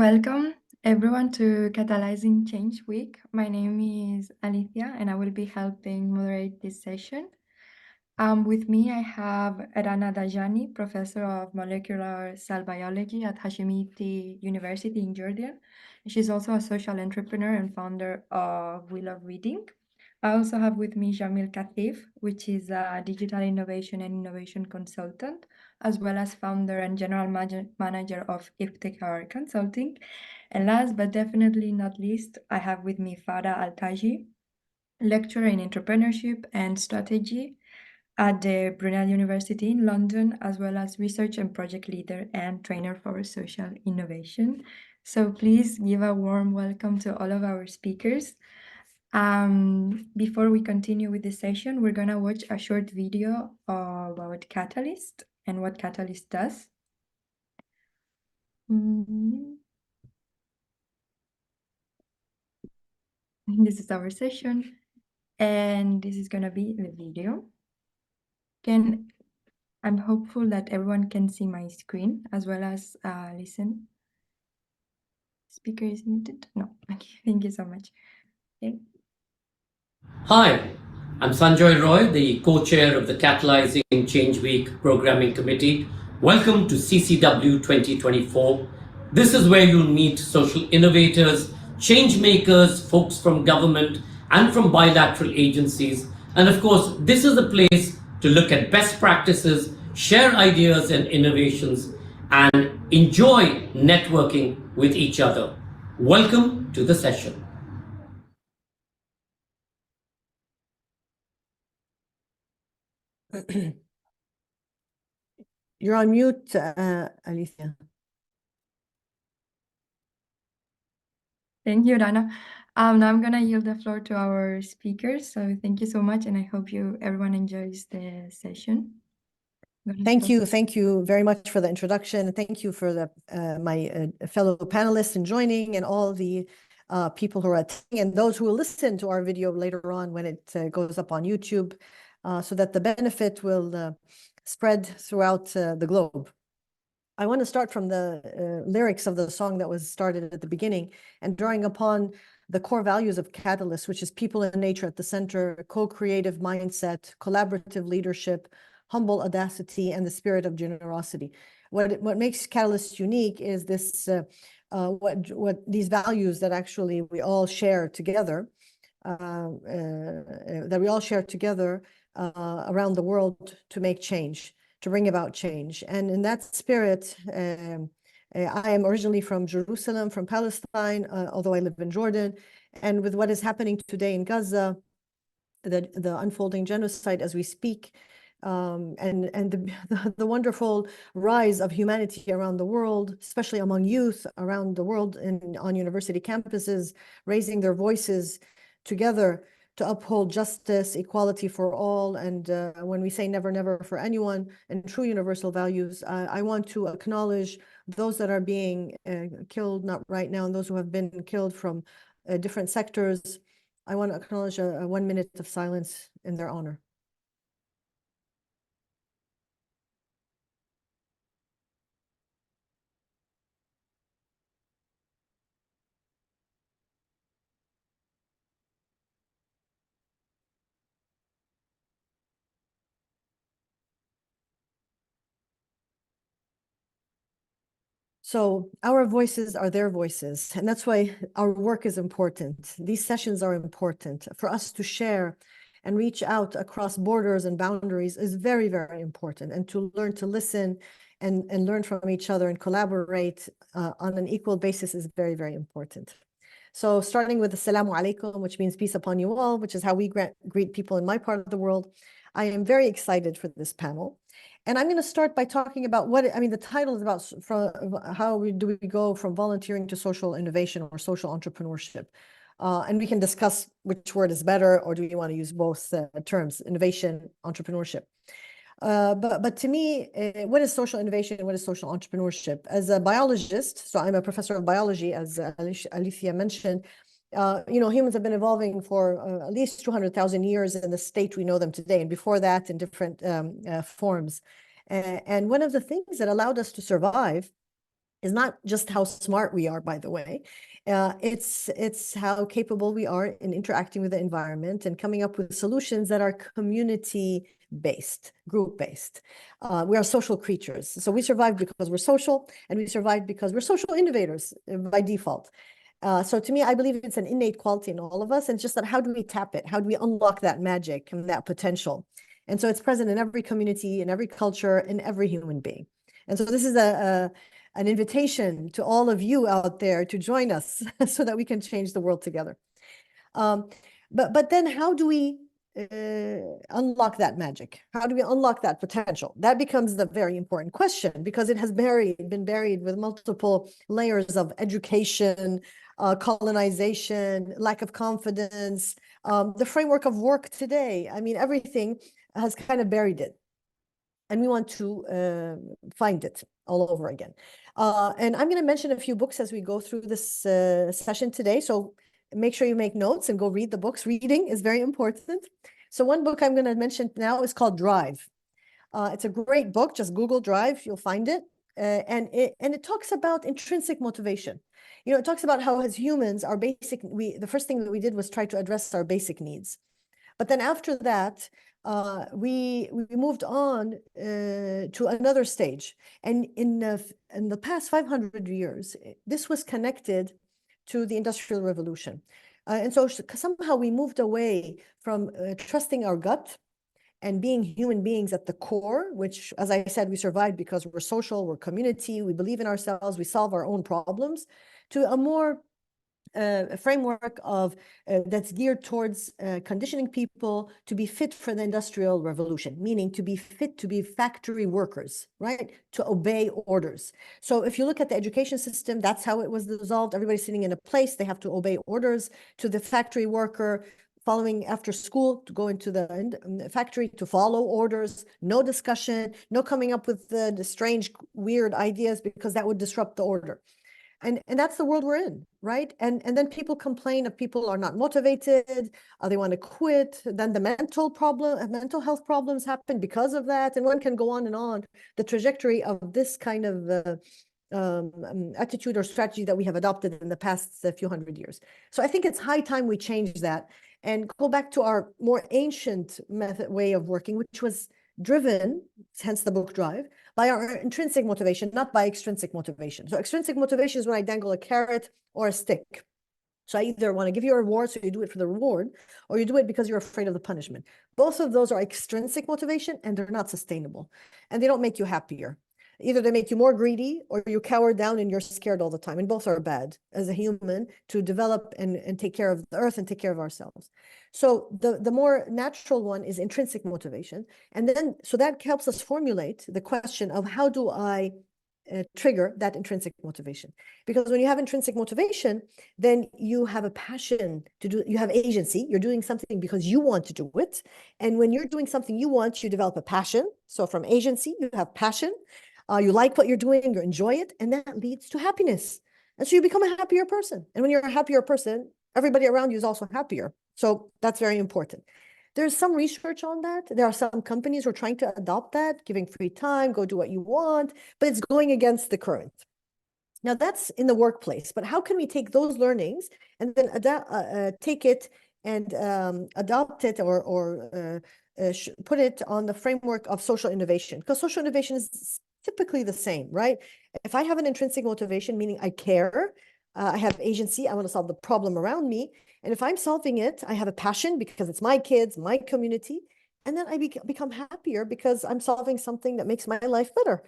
Welcome everyone to Catalyzing Change Week. My name is Alicia and I will be helping moderate this session. With me I have Rana Dajani, Professor of Molecular Cell Biology at Hashemite University in Jordan. She's also a social entrepreneur and founder of We Love Reading. I also have with me Jamil Khateeb, which is a digital innovation and innovation consultant, as well as founder and general manager of Iftikhar Consulting. And last but definitely not least, I have with me Farah Taji, lecturer in entrepreneurship and strategy at the Brunel University in London, as well as research and project leader and trainer for social innovation. So please give a warm welcome to all of our speakers. Before we continue with the session, we're gonna watch a short video about Catalyst and what Catalyst does. This is our session, and this is gonna be the video. I'm hopeful that everyone can see my screen as well as listen. Speaker is muted? No. Okay, thank you so much. Okay. Hi, I'm Sanjoy Roy, the co-chair of the Catalyzing Change Week Programming Committee. Welcome to CCW 2024. This is where you'll meet social innovators, change makers, folks from government and from bilateral agencies. And of course, this is a place to look at best practices, share ideas and innovations, and enjoy networking with each other. Welcome to the session. You're on mute, Alicia. Thank you, Rana. Now I'm gonna yield the floor to our speakers. So thank you so much, and I hope everyone enjoys the session. Thank you very much for the introduction, and thank you for my fellow panelists and joining, and all the people who are attending, and those who will listen to our video later on when it goes up on YouTube, so that the benefit will spread throughout the globe. I want to start from the lyrics of the song that was started at the beginning, and drawing upon the core values of Catalyst, which is people and nature at the center, co-creative mindset, collaborative leadership, humble audacity, and the spirit of generosity. What makes Catalyst unique is this what these values that actually we all share together, around the world to make change, to bring about change. And in that spirit, I am originally from Jerusalem, from Palestine, although I live in Jordan. And with what is happening today in Gaza, the unfolding genocide as we speak, and the wonderful rise of humanity around the world, especially among youth around the world on university campuses, raising their voices together to uphold justice, equality for all, and when we say never, never for anyone, and true universal values, I want to acknowledge those that are being killed, not right now, and those who have been killed from different sectors. I want to acknowledge a 1 minute of silence in their honor. So our voices are their voices, and that's why our work is important. These sessions are important. For us to share and reach out across borders and boundaries is very, very important. And to learn to listen and learn from each other and collaborate on an equal basis is very, very important. So starting with Assalamu alaikum, which means peace upon you all, which is how we greet people in my part of the world. I am very excited for this panel. And I'm going to start by talking about the title is about how do we go from volunteering to social innovation or social entrepreneurship. And we can discuss which word is better, or do we want to use both terms, innovation, entrepreneurship. But to me, what is social innovation and what is social entrepreneurship? As a biologist, so I'm a professor of biology, as Alicia mentioned, humans have been evolving for at least 200,000 years in the state we know them today, and before that in different forms. And one of the things that allowed us to survive is not just how smart we are, by the way. It's how capable we are in interacting with the environment and coming up with solutions that are community-based, group-based. We are social creatures. So we survive because we're social, and we survive because we're social innovators by default. So to me, I believe it's an innate quality in all of us. And it's just that how do we tap it? How do we unlock that magic and that potential? And so it's present in every community, in every culture, in every human being. And so this is an invitation to all of you out there to join us so that we can change the world together. But then how do we unlock that magic? How do we unlock that potential? That becomes the very important question, because it has been buried with multiple layers of education, colonization, lack of confidence, the framework of work today. I mean, everything has kind of buried it. And we want to find it all over again. And I'm going to mention a few books as we go through this session today. So make sure you make notes and go read the books. Reading is very important. So one book I'm going to mention now is called Drive. It's a great book. Just Google Drive, you'll find it. And it talks about intrinsic motivation. You know, it talks about how as humans, the first thing that we did was try to address our basic needs. But then after that, we moved on to another stage. And in the past 500 years, this was connected to the Industrial Revolution. And so somehow we moved away from trusting our gut and being human beings at the core, which, as I said, we survive because we're social, we're community, we believe in ourselves, we solve our own problems, to a more framework of that's geared towards conditioning people to be fit for the Industrial Revolution, meaning to be fit to be factory workers, right? To obey orders. So if you look at the education system, that's how it was dissolved. Everybody's sitting in a place, they have to obey orders. To the factory worker, following after school, to go into the factory to follow orders, no discussion, no coming up with the strange, weird ideas, because that would disrupt the order. And that's the world we're in, right? And then people complain if people are not motivated, they want to quit. Then the mental health problems happen because of that. And one can go on and on. The trajectory of this kind of attitude or strategy that we have adopted in the past few hundred years. So I think it's high time we change that and go back to our more ancient way of working, which was driven, hence the book Drive, by our intrinsic motivation, not by extrinsic motivation. So extrinsic motivation is when I dangle a carrot or a stick. So I either want to give you a reward, so you do it for the reward, or you do it because you're afraid of the punishment. Both of those are extrinsic motivation, and they're not sustainable, and they don't make you happier. Either they make you more greedy, or you cower down and you're scared all the time. And both are bad as a human to develop and take care of the earth and take care of ourselves. So the more natural one is intrinsic motivation. And then, so that helps us formulate the question of how do I trigger that intrinsic motivation? Because when you have intrinsic motivation, then you have a passion to do, you have agency, you're doing something because you want to do it. And when you're doing something you want, you develop a passion. So from agency, you have passion. You like what you're doing, you enjoy it, and that leads to happiness. And so you become a happier person. And when you're a happier person, everybody around you is also happier. So that's very important. There's some research on that. There are some companies who are trying to adopt that, giving free time, go do what you want, but it's going against the current. Now that's in the workplace, but how can we take those learnings and then take it and adopt it or put it on the framework of social innovation? Because social innovation is typically the same, right? If I have an intrinsic motivation, meaning I care, I have agency, I want to solve the problem around me. And if I'm solving it, I have a passion because it's my kids, my community. And then I become happier because I'm solving something that makes my life better,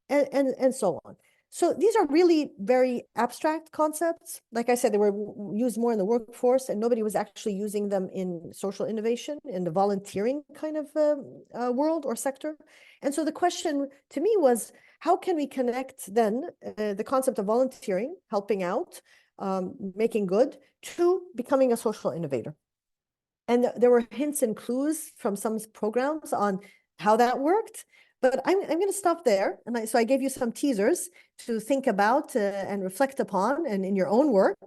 and so on. So these are really very abstract concepts. Like I said, they were used more in the workforce, and nobody was actually using them in social innovation, in the volunteering kind of world or sector. And so the question to me was, how can we connect then the concept of volunteering, helping out, making good, to becoming a social innovator? And there were hints and clues from some programs on how that worked. But I'm going to stop there. And so I gave you some teasers to think about and reflect upon, and in your own work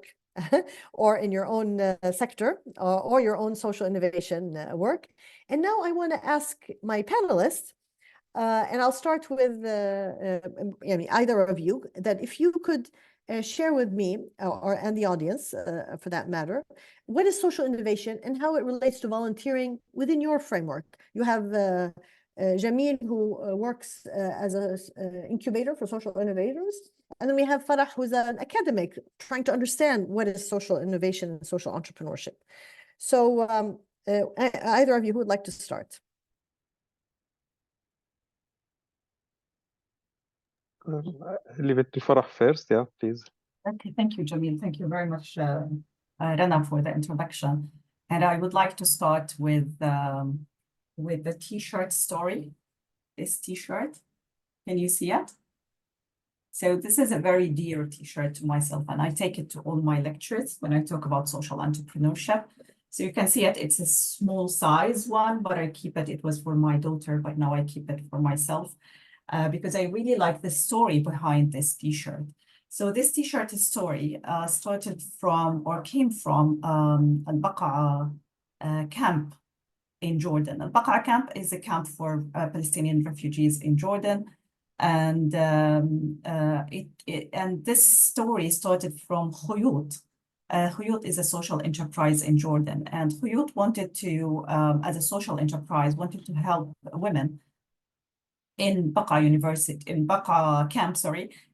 or in your own sector or your own social innovation work. And now I want to ask my panelists, And I'll start with either of you, that if you could share with me and the audience, for that matter, what is social innovation and how it relates to volunteering within your framework. You have Jamil, who works as an incubator for social innovators. And then we have Farah, who's an academic trying to understand what is social innovation and social entrepreneurship. So either of you who would like to start. Leave it to Farah first, yeah, please. Okay, thank you, Jamil. Thank you very much, Rana, for the introduction. And I would like to start with the T-shirt story. This T-shirt, can you see it? So this is a very dear T-shirt to myself, and I take it to all my lectures when I talk about social entrepreneurship. So you can see it, it's a small size one, but I keep it, it was for my daughter, but now I keep it for myself because I really like the story behind this T-shirt. So this T-shirt story started from or came from Al-Baqa camp in Jordan. Al-Baqa camp is a camp for Palestinian refugees in Jordan. And and this story started from Khuyut. Khuyut is a social enterprise in Jordan, and Khuyut wanted to, as a social enterprise, wanted to help women in Baqa University, in Baqa camp,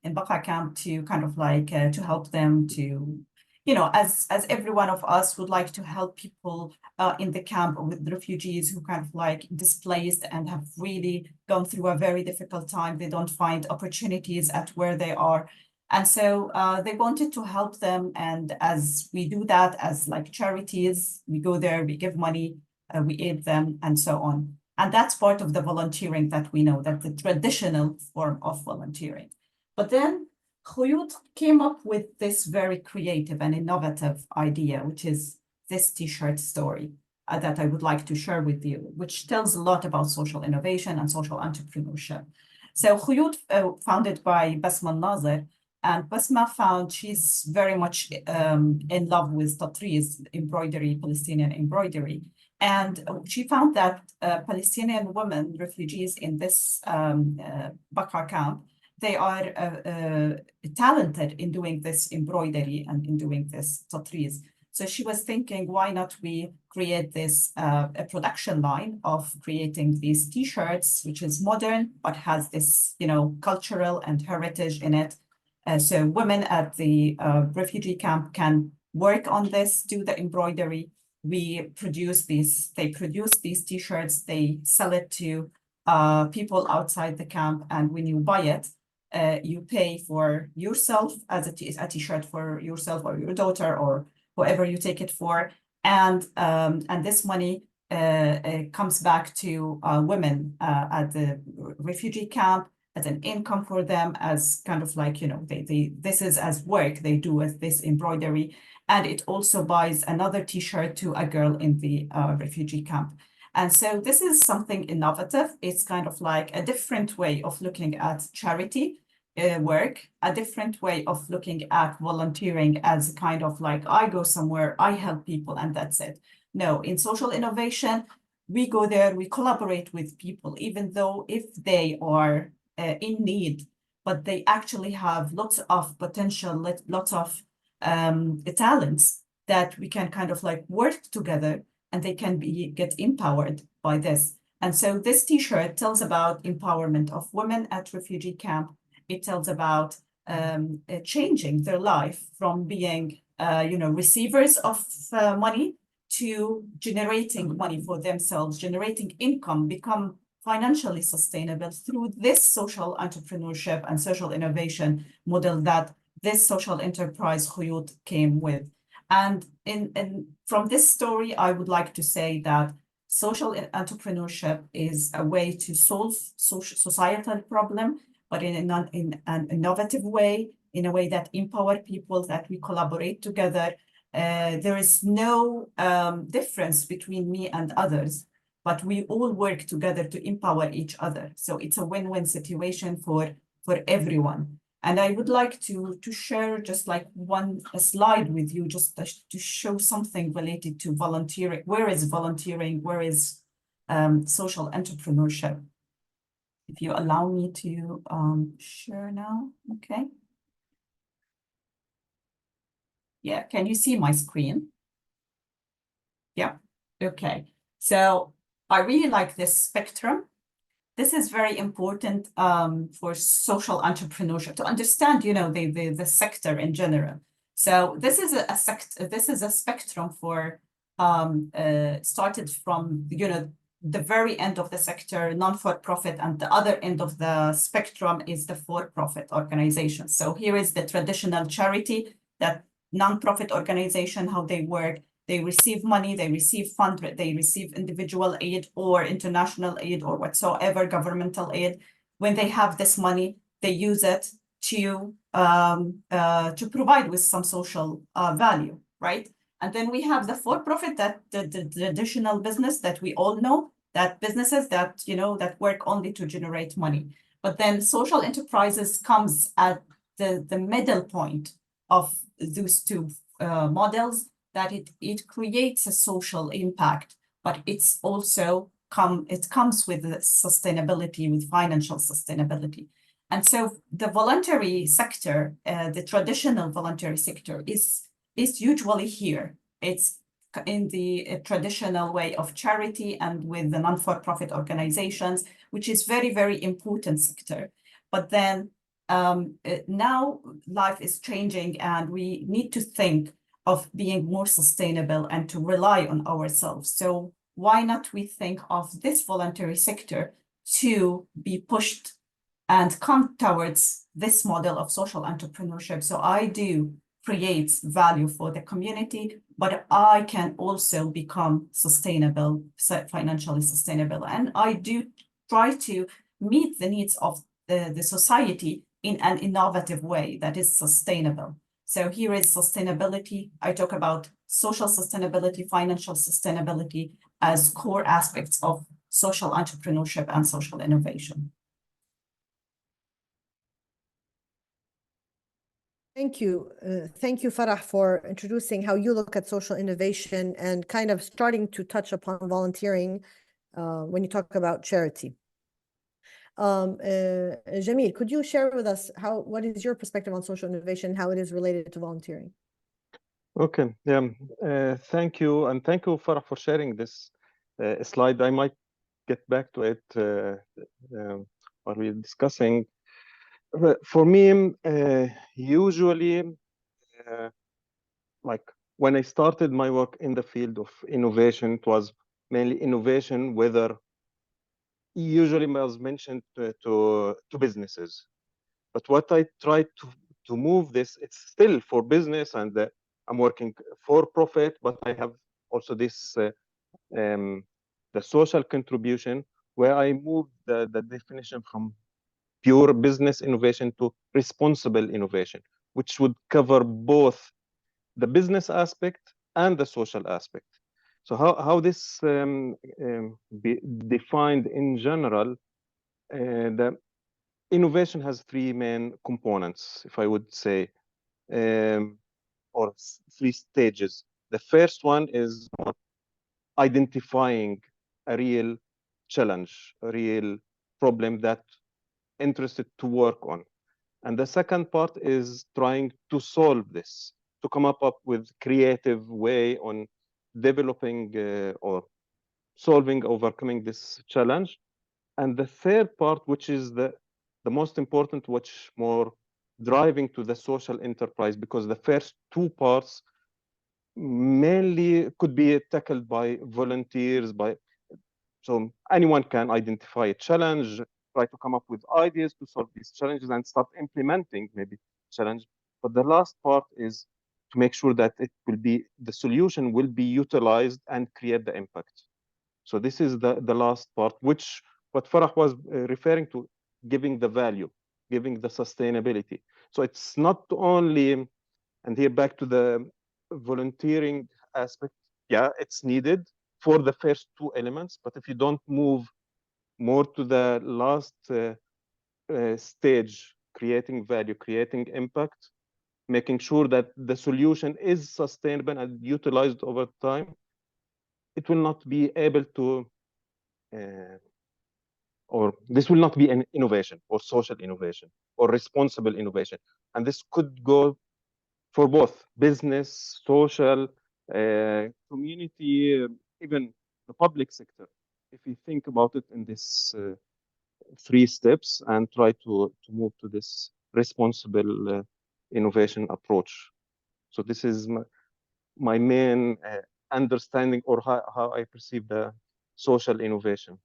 in Baqa camp to kind of like to help them to, you know, as every one of us would like to help people in the camp with refugees who kind of like displaced and have really gone through a very difficult time. They don't find opportunities at where they are. And so they wanted to help them. And as we do that as like charities, we go there, we give money, we aid them and so on. And that's part of the volunteering that we know, that the traditional form of volunteering. But then Khuyut came up with this very creative and innovative idea, which is this T-shirt story that I would like to share with you, which tells a lot about social innovation and social entrepreneurship. So Khuyut, founded by Basma Nazir, and Basma found she's very much in love with tatriz, embroidery, Palestinian embroidery. And she found that Palestinian women, refugees in this Baqa camp, they are talented in doing this embroidery and in doing this tatriz. So she was thinking, why not we create this a production line of creating these T-shirts, which is modern, but has this, you know, cultural and heritage in it. So women at the refugee camp can work on this, do the embroidery. We produce these, they produce these T-shirts, they sell it to people outside the camp. And when you buy it, you pay for yourself as a T-shirt for yourself or your daughter or whoever you take it for. And this money comes back to women at the refugee camp as an income for them, as kind of like, you know, this is as work they do as this embroidery. And it also buys another T-shirt to a girl in the refugee camp. And so this is something innovative. It's kind of like a different way of looking at charity work, a different way of looking at volunteering as kind of like, I go somewhere, I help people, and that's it. No, in social innovation, we go there, we collaborate with people, even though if they are in need, but they actually have lots of potential, lots of talents that we can kind of like work together, and they can get empowered by this. And so this T-shirt tells about empowerment of women at refugee camp. It tells about changing their life from being, you know, receivers of money to generating money for themselves, generating income, become financially sustainable through this social entrepreneurship and social innovation model that this social enterprise Khuyut came with. And from this story, I would like to say that social entrepreneurship is a way to solve societal problem, but in an innovative way, in a way that empower people, that we collaborate together. There is no difference between me and others, but we all work together to empower each other. So it's a win-win situation for everyone. And I would like to share just like a slide with you, just to show something related to volunteering. Where is volunteering? Where is social entrepreneurship? If you allow me to share now, okay. Yeah, can you see my screen? Yeah, okay. So I really like this spectrum. This is very important for social entrepreneurship to understand, you know, the sector in general. So this is a spectrum for started from, you know, the very end of the sector, non-for-profit, and the other end of the spectrum is the for-profit organization. So here is the traditional charity, that non-profit organization, how they work. They receive money, they receive they receive individual aid or international aid or whatsoever governmental aid. When they have this money, they use it to provide with some social value, right? And then we have the for-profit, that the traditional business that we all know, that businesses that, you know, that work only to generate money. But then social enterprises comes at the middle point of those two models, that it creates a social impact, but it's also it comes with sustainability, with financial sustainability. And so the voluntary sector, the traditional voluntary sector is usually here. It's in the traditional way of charity and with the non-for-profit organizations, which is very, very important sector. But then now life is changing and we need to think of being more sustainable and to rely on ourselves. So why not we think of this voluntary sector to be pushed and come towards this model of social entrepreneurship? So I do create value for the community, but I can also become sustainable, financially sustainable. And I do try to meet the needs of the society in an innovative way that is sustainable. So here is sustainability. I talk about social sustainability, financial sustainability as core aspects of social entrepreneurship and social innovation. Thank you. Thank you, Farah, for introducing how you look at social innovation and kind of starting to touch upon volunteering when you talk about charity. Jamil, could you share with us what is your perspective on social innovation, how it is related to volunteering? Okay, yeah, thank you. And thank you, Farah, for sharing this slide. I might get back to it while we're discussing. For me, usually, like when I started my work in the field of innovation, it was mainly innovation, whether usually was mentioned to businesses. But what I tried to move this, it's still for business, and I'm working for profit, but I have also this the social contribution, where I moved the definition from pure business innovation to responsible innovation, which would cover both the business aspect and the social aspect. So how this be defined in general, the innovation has three main components, if I would say, or three stages. The first one is identifying a real challenge, a real problem that interested to work on. And the second part is trying to solve this, to come up with creative way on developing or solving, overcoming this challenge. And the third part, which is the most important, which more driving to the social enterprise, because the first two parts mainly could be tackled by volunteers, so anyone can identify a challenge, try to come up with ideas to solve these challenges and start implementing maybe challenge. But the last part is to make sure that the solution will be utilized and create the impact. So this is the last part, which what Farah was referring to, giving the value, giving the sustainability. So it's not only, and here back to the volunteering aspect, yeah, it's needed for the first two elements, but if you don't move more to the last stage, creating value, creating impact, making sure that the solution is sustainable and utilized over time, it will not be able to or this will not be an innovation or social innovation or responsible innovation. And this could go for both business, social, community, even the public sector. If you think about it in this 3 steps and try to move to this responsible innovation approach. So this is my main understanding, or how I perceive the social innovation.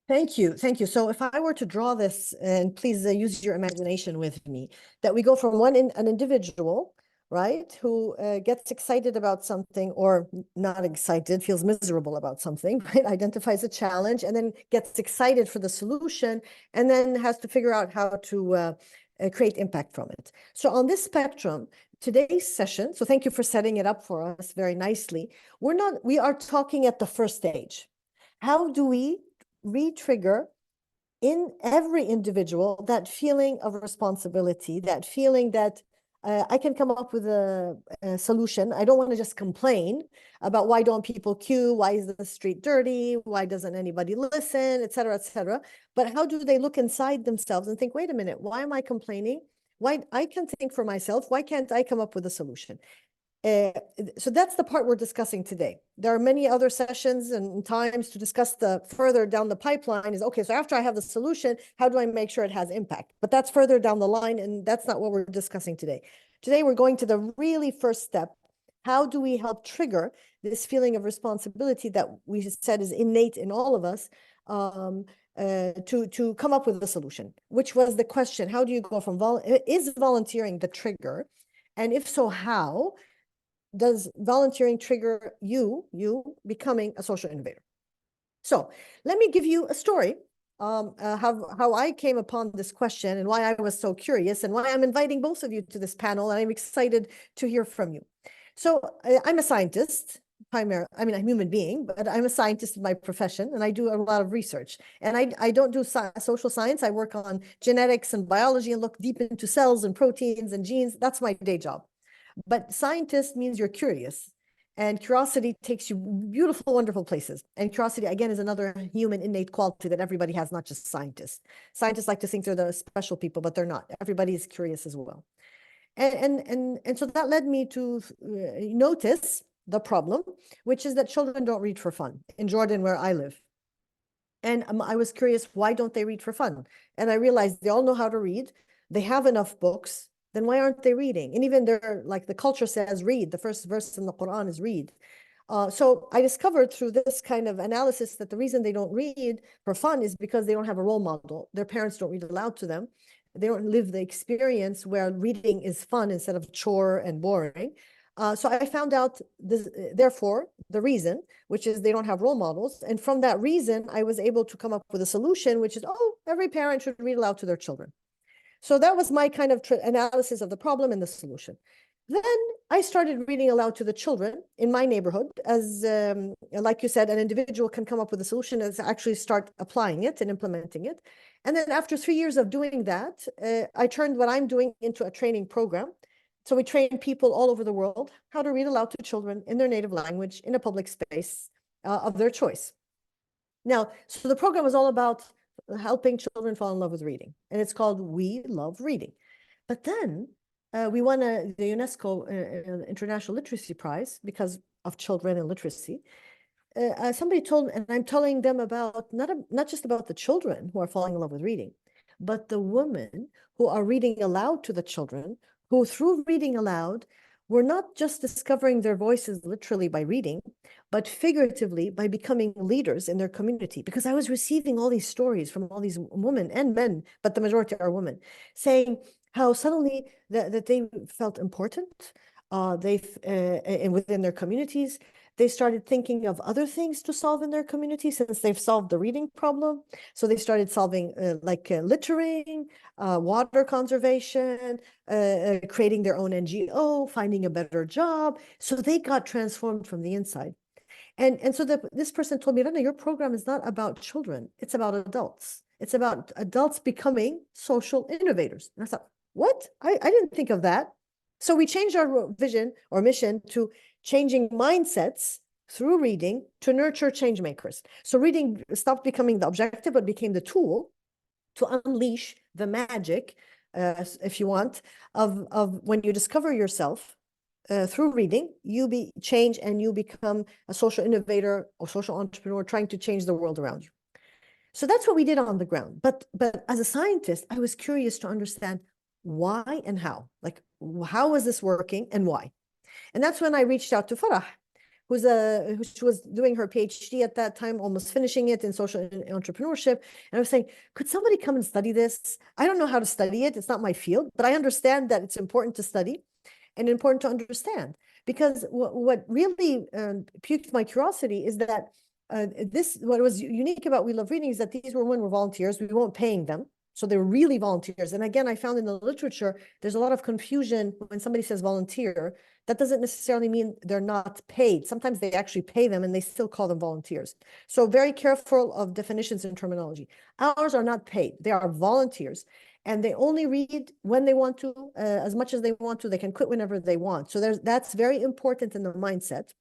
Thank you. Thank you. So if I were to draw this, and please use your imagination with me, that we go from an individual, right, who gets excited about something or not excited, feels miserable about something, right, identifies a challenge and then gets excited for the solution and then has to figure out how to create impact from it. So on this spectrum, today's session, so thank you for setting it up for us very nicely. We are talking at the first stage. How do we re-trigger in every individual that feeling of responsibility, that feeling that I can come up with a solution. I don't want to just complain about why don't people queue, why is the street dirty, why doesn't anybody listen, et cetera, but how do they look inside themselves and think, wait a minute, why am I complaining? Why I can think for myself, why can't I come up with a solution? So that's the part we're discussing today. There are many other sessions and times to discuss the further down the pipeline is, okay, so after I have the solution, how do I make sure it has impact? But that's further down the line, and that's not what we're discussing today. Today, we're going to the really first step. How do we help trigger this feeling of responsibility that we said is innate in all of us to come up with a solution, which was the question, how do you go from, is volunteering the trigger? And if so, how? Does volunteering trigger you becoming a social innovator? So let me give you a story, how I came upon this question and why I was so curious and why I'm inviting both of you to this panel, and I'm excited to hear from you. So I'm a scientist, I'm a human being, but I'm a scientist in my profession, and I do a lot of research. And I don't do social science. I work on genetics and biology and look deep into cells and proteins and genes. That's my day job. But scientist means you're curious, and curiosity takes you beautiful, wonderful places. And curiosity, again, is another human innate quality that everybody has, not just scientists. Scientists like to think they're the special people, but they're not. Everybody is curious as well. And so that led me to notice the problem, which is that children don't read for fun in Jordan, where I live. And I was curious, why don't they read for fun? And I realized they all know how to read. They have enough books. Then why aren't they reading? And even they're like, the culture says read. The first verse in the Quran is read. So I discovered through this kind of analysis that the reason they don't read for fun is because they don't have a role model. Their parents don't read aloud to them. They don't live the experience where reading is fun instead of chore and boring. So I found out this, therefore, the reason, which is they don't have role models. And from that reason, I was able to come up with a solution, which is, every parent should read aloud to their children. So that was my kind of analysis of the problem and the solution. Then I started reading aloud to the children in my neighborhood, as like you said, an individual can come up with a solution and actually start applying it and implementing it. And then after 3 years of doing that, I turned what I'm doing into a training program. So we train people all over the world how to read aloud to children in their native language in a public space of their choice. Now, so the program is all about helping children fall in love with reading, and it's called We Love Reading. But then we won the UNESCO International Literacy Prize because of children and literacy. Somebody told me, and I'm telling them about not just about the children who are falling in love with reading, but the women who are reading aloud to the children, who through reading aloud were not just discovering their voices literally by reading, but figuratively by becoming leaders in their community. Because I was receiving all these stories from all these women and men, but the majority are women, saying how suddenly that they felt important, and within their communities. They started thinking of other things to solve in their community since they've solved the reading problem. So they started solving littering, water conservation, creating their own NGO, finding a better job. So they got transformed from the inside. And so this person told me, Rana, your program is not about children. It's about adults. It's about adults becoming social innovators. And I thought, what? I didn't think of that. So we changed our vision or mission to changing mindsets through reading to nurture change makers. So reading stopped becoming the objective, but became the tool to unleash the magic, if you want, of when you discover yourself through reading, you change and you become a social innovator or social entrepreneur trying to change the world around you. So that's what we did on the ground. But as a scientist, I was curious to understand why and how. Like, how was this working and why? And that's when I reached out to Farah, who was doing her PhD at that time, almost finishing it in social entrepreneurship. And I was saying, could somebody come and study this? I don't know how to study it. It's not my field, but I understand that it's important to study and important to understand. Because what really piqued my curiosity is that what was unique about We Love Reading is that these women were volunteers. We weren't paying them. So they were really volunteers. And again, I found in the literature, there's a lot of confusion when somebody says volunteer. That doesn't necessarily mean they're not paid. Sometimes they actually pay them and they still call them volunteers. So very careful of definitions and terminology. Ours are not paid. They are volunteers. And they only read when they want to, as much as they want to. They can quit whenever they want. So that's very important in the mindset.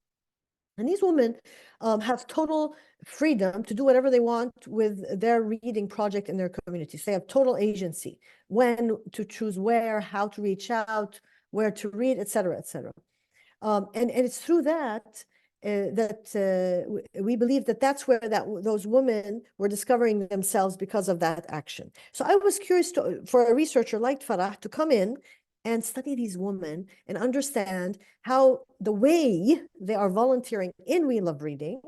And these women have total freedom to do whatever they want with their reading project in their communities. They have total agency when to choose where, how to reach out, where to read, et cetera, et cetera. And it's through that we believe that that's where those women were discovering themselves because of that action. So I was curious for a researcher like Farah to come in and study these women and understand how the way they are volunteering in We Love Reading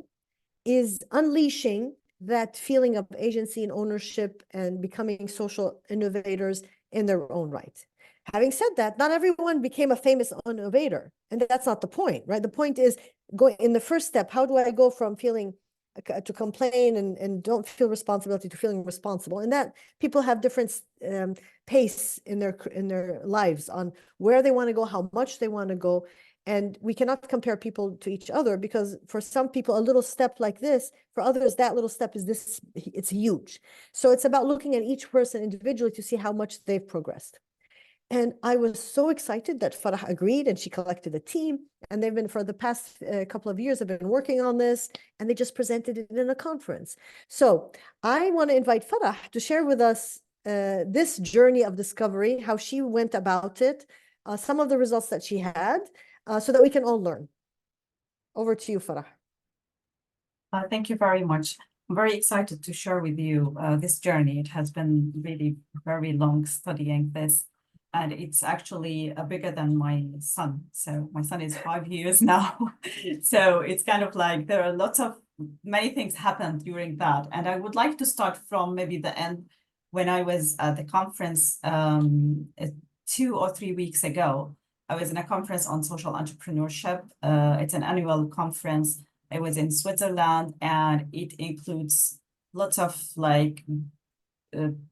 is unleashing that feeling of agency and ownership and becoming social innovators in their own right. Having said that, not everyone became a famous innovator, and that's not the point, right? The point is going in the first step. How do I go from feeling to complain and don't feel responsibility to feeling responsible? And that people have different pace in their lives on where they want to go, how much they want to go. And we cannot compare people to each other, because for some people, a little step like this, for others, that little step is this, it's huge. So it's about looking at each person individually to see how much they've progressed. And I was so excited that Farah agreed, and she collected a team, and they've been, for the past couple of years, have been working on this, and they just presented it in a conference. So I want to invite Farah to share with us this journey of discovery, how she went about it, some of the results that she had, so that we can all learn. Over to you, Farah. Thank you very much. I'm very excited to share with you this journey. It has been really very long studying this. And it's actually bigger than my son. So my son is 5 years now. So it's kind of like there are many things happened during that. And I would like to start from maybe the end when I was at the conference 2 or 3 weeks ago. I was in a conference on social entrepreneurship. It's an annual conference. I was in Switzerland, and it includes lots of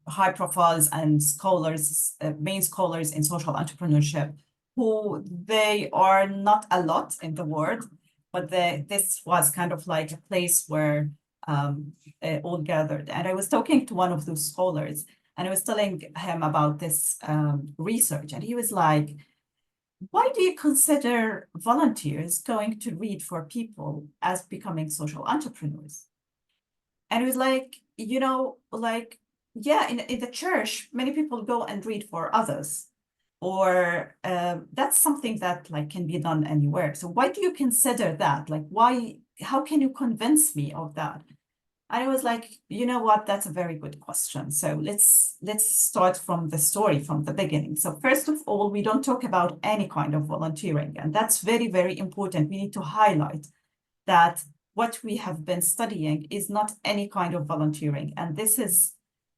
high profiles and scholars, main scholars in social entrepreneurship, who they are not a lot in the world, but this was kind of like a place where all gathered. And I was talking to one of those scholars, and I was telling him about this research, and he was like, why do you consider volunteers going to read for people as becoming social entrepreneurs? And it was like, yeah, in the church, many people go and read for others, or that's something that can be done anywhere. So why do you consider that? How can you convince me of that? And I was like, you know what, that's a very good question. So let's start from the story, from the beginning. So first of all, we don't talk about any kind of volunteering, and that's very, very important. We need to highlight that what we have been studying is not any kind of volunteering. And this is,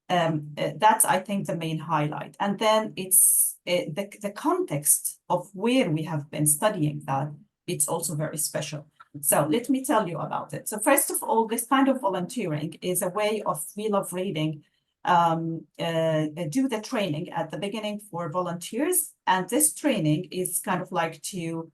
that's, I think, the main highlight. And then it's the context of where we have been studying that, it's also very special. So let me tell you about it. So first of all, this kind of volunteering is a way of We Love Reading, do the training at the beginning for volunteers. And this training is kind of like to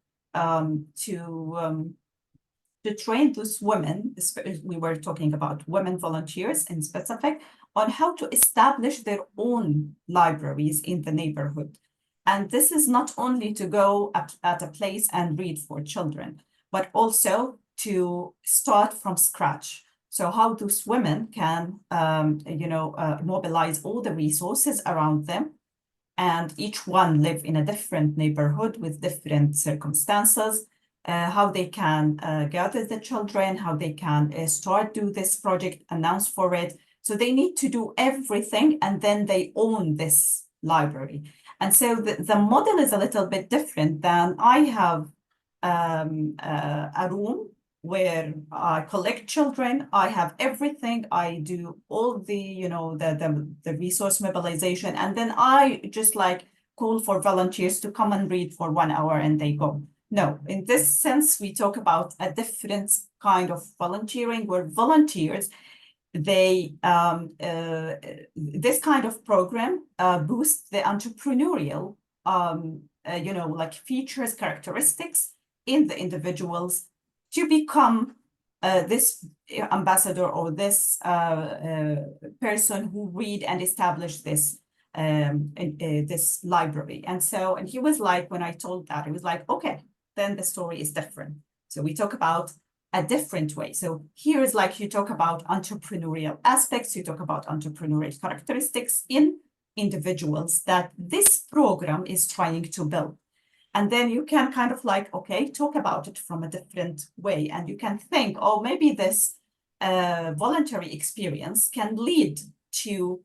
train those women, we were talking about women volunteers in specific, on how to establish their own libraries in the neighborhood. And this is not only to go at a place and read for children, but also to start from scratch. So how those women can, mobilize all the resources around them, and each one live in a different neighborhood with different circumstances, how they can gather the children, how they can do this project, announce for it. So they need to do everything, and then they own this library. And so the model is a little bit different than I have a room where I collect children, I have everything, I do all the, the resource mobilization, and then I just like call for volunteers to come and read for 1 hour and they go. No, in this sense, we talk about a different kind of volunteering where volunteers, they this kind of program boosts the entrepreneurial features, characteristics in the individuals to become this ambassador or this person who read and establish this this library. And he was like, when I told that, it was like, okay, then the story is different. So we talk about a different way. So here is like, you talk about entrepreneurial aspects, you talk about entrepreneurial characteristics in individuals that this program is trying to build. And then you can kind of like, okay, talk about it from a different way. And you can think, oh, maybe this voluntary experience can lead to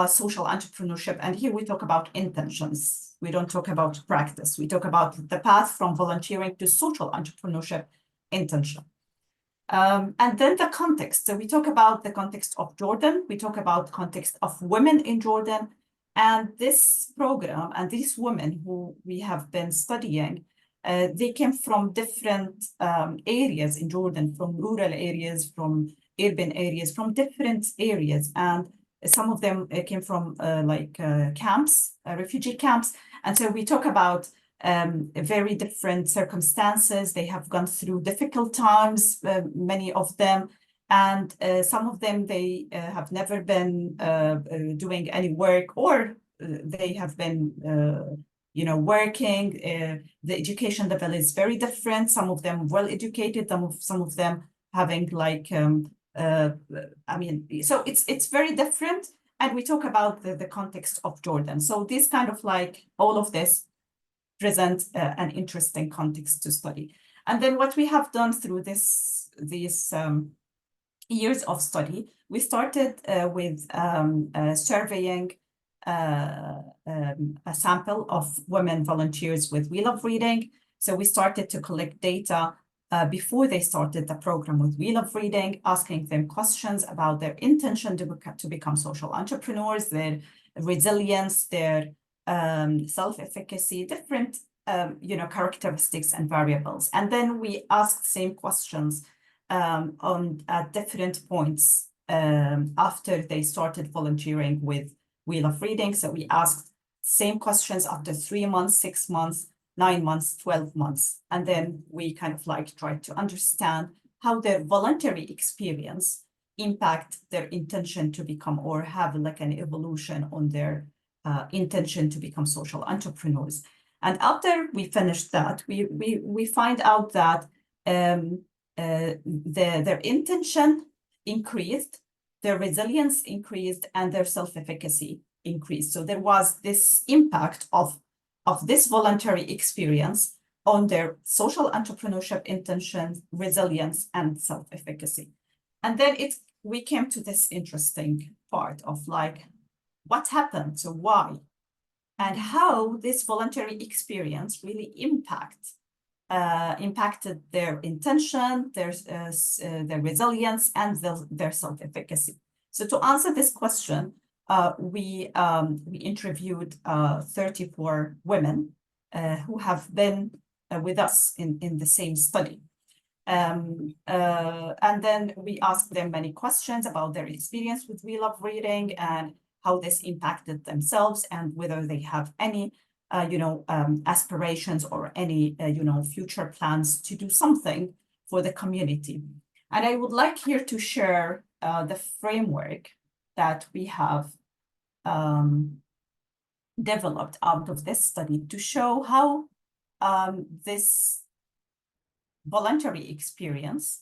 social entrepreneurship. And here we talk about intentions. We don't talk about practice. We talk about the path from volunteering to social entrepreneurship intention. And then the context. So we talk about the context of Jordan. We talk about context of women in Jordan. And this program and these women who we have been studying, they came from different areas in Jordan, from rural areas, from urban areas, from different areas. And some of them came from camps, refugee camps. And so we talk about very different circumstances. They have gone through difficult times, many of them. And some of them, they have never been doing any work, or they have been, working. The education level is very different. Some of them well-educated, some of them having so it's very different. And we talk about the context of Jordan. So this kind of all of this presents an interesting context to study. And then what we have done through these years of study, we started with surveying a sample of women volunteers with We Love Reading. So we started to collect data before they started the program with We Love Reading, asking them questions about their intention to become social entrepreneurs, their resilience, their self-efficacy, different characteristics and variables. And then we asked same questions at different points after they started volunteering with We Love Reading. So we asked same questions after 3 months, 6 months, 9 months, 12 months. And then we kind of tried to understand how their voluntary experience impact their intention to become, or have an evolution on their intention to become social entrepreneurs. And after we finished that, we find out that their intention increased, their resilience increased, and their self-efficacy increased. So there was this impact of this voluntary experience on their social entrepreneurship intention, resilience, and self-efficacy. And then we came to this interesting part of what happened, so why, and how this voluntary experience really impacted their intention, their resilience, and their self-efficacy. So to answer this question, we interviewed 34 women who have been with us in the same study. And then we asked them many questions about their experience with We Love Reading and how this impacted themselves, and whether they have any aspirations or any future plans to do something for the community. And I would like here to share the framework that we have developed out of this study to show how this voluntary experience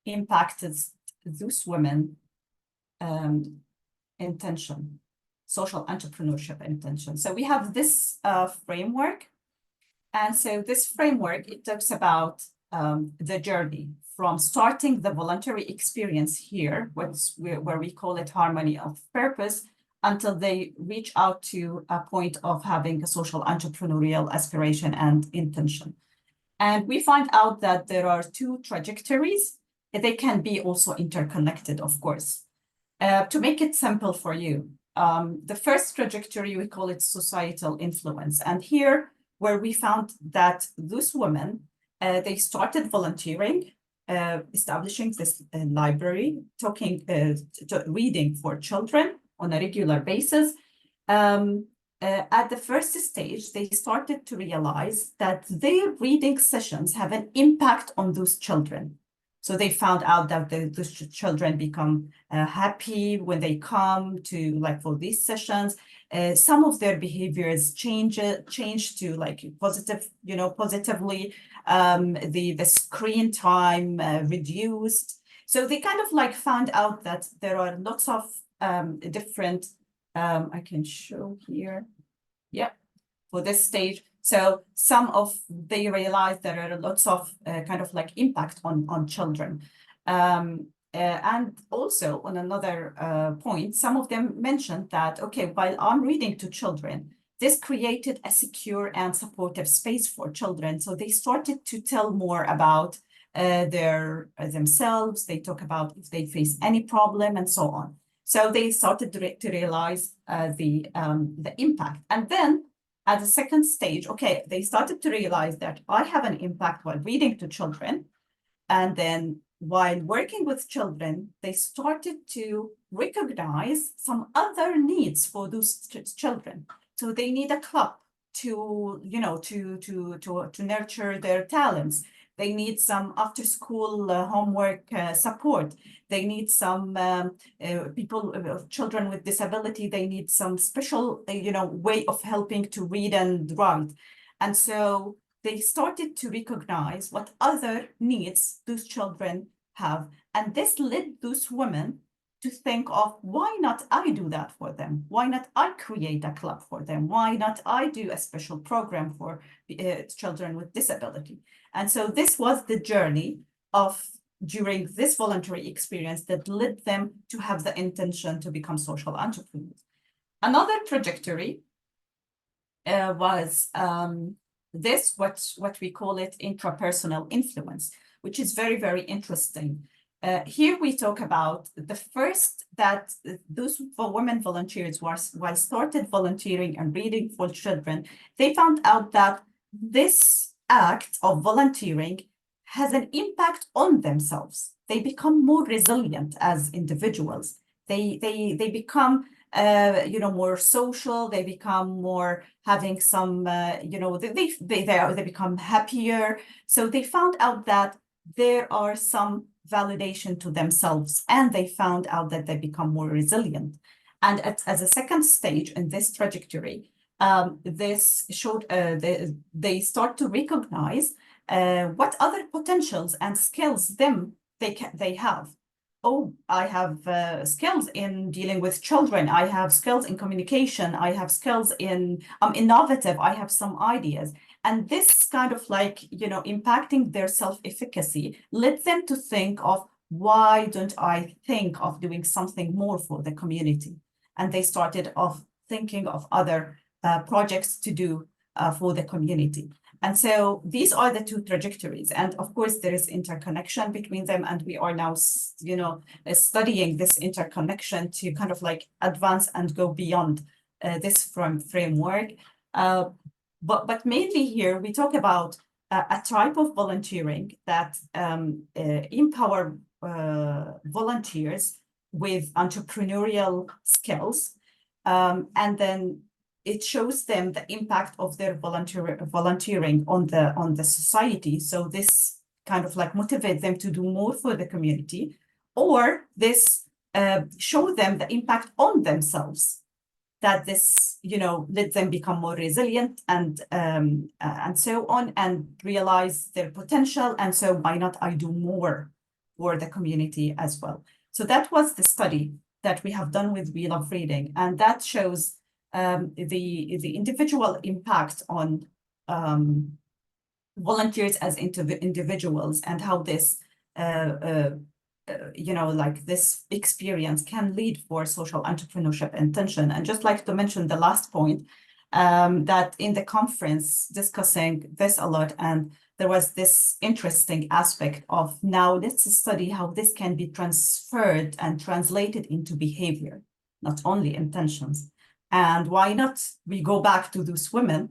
impacted those women intention, social entrepreneurship intention. So we have this framework. And so this framework, it talks about the journey from starting the voluntary experience here, where we call it harmony of purpose, until they reach out to a point of having a social entrepreneurial aspiration and intention. And we find out that there are two trajectories. They can be also interconnected, of course. To make it simple for you, the first trajectory, we call it societal influence. And here, where we found that those women, they started volunteering, establishing this library, reading for children on a regular basis. At the first stage, they started to realize that their reading sessions have an impact on those children. So they found out that those children become happy when they come to for these sessions. Some of their behaviors change to positively. The screen time reduced. So they kind of found out that there are lots of different. I can show here. Yeah, for this stage. So they realized there are lots of impact on children. And also on another point, some of them mentioned that, okay, while I'm reading to children, this created a secure and supportive space for children. So they started to tell more about themselves. They talk about if they face any problem and so on. So they started to realize the impact. And then at the second stage, okay, they started to realize that I have an impact while reading to children. And then while working with children, they started to recognize some other needs for those children. So they need a club to nurture their talents. They need some after-school homework support. They need some children with disability. They need some special, way of helping to read and write. And so they started to recognize what other needs those children have. And this led those women to think of, why not I do that for them? Why not I create a club for them? Why not I do a special program for children with disability? And so this was the journey during this voluntary experience that led them to have the intention to become social entrepreneurs. Another trajectory was what we call it intrapersonal influence, which is very, very interesting. Here we talk about the first that those women volunteers while started volunteering and reading for children, they found out that this act of volunteering has an impact on themselves. They become more resilient as individuals. They become more social. They become more having some they become happier. So they found out that there are some validation to themselves, and they found out that they become more resilient. And as a second stage in this trajectory, this showed they start to recognize what other potentials and skills they have. Oh, I have skills in dealing with children. I have skills in communication. I have skills I'm innovative. I have some ideas. And this kind of impacting their self-efficacy led them to think of, why don't I think of doing something more for the community? And they started off thinking of other projects to do for the community. And so these are the two trajectories. And of course, there is interconnection between them. And we are now, studying this interconnection to kind of advance and go beyond this framework. But mainly here, we talk about a type of volunteering that empower volunteers with entrepreneurial skills. And then it shows them the impact of their volunteering on the society. So this kind of motivate them to do more for the community, or this show them the impact on themselves, that this, let them become more resilient and so on, and realize their potential. And so why not I do more for the community as well? So that was the study that we have done with We Love Reading, and that shows the individual impact on volunteers as individuals, and how this like this experience can lead for social entrepreneurship intention. And just like to mention the last point, that in the conference discussing this a lot, and there was this interesting aspect of, now let's study how this can be transferred and translated into behavior, not only intentions. And why not we go back to those women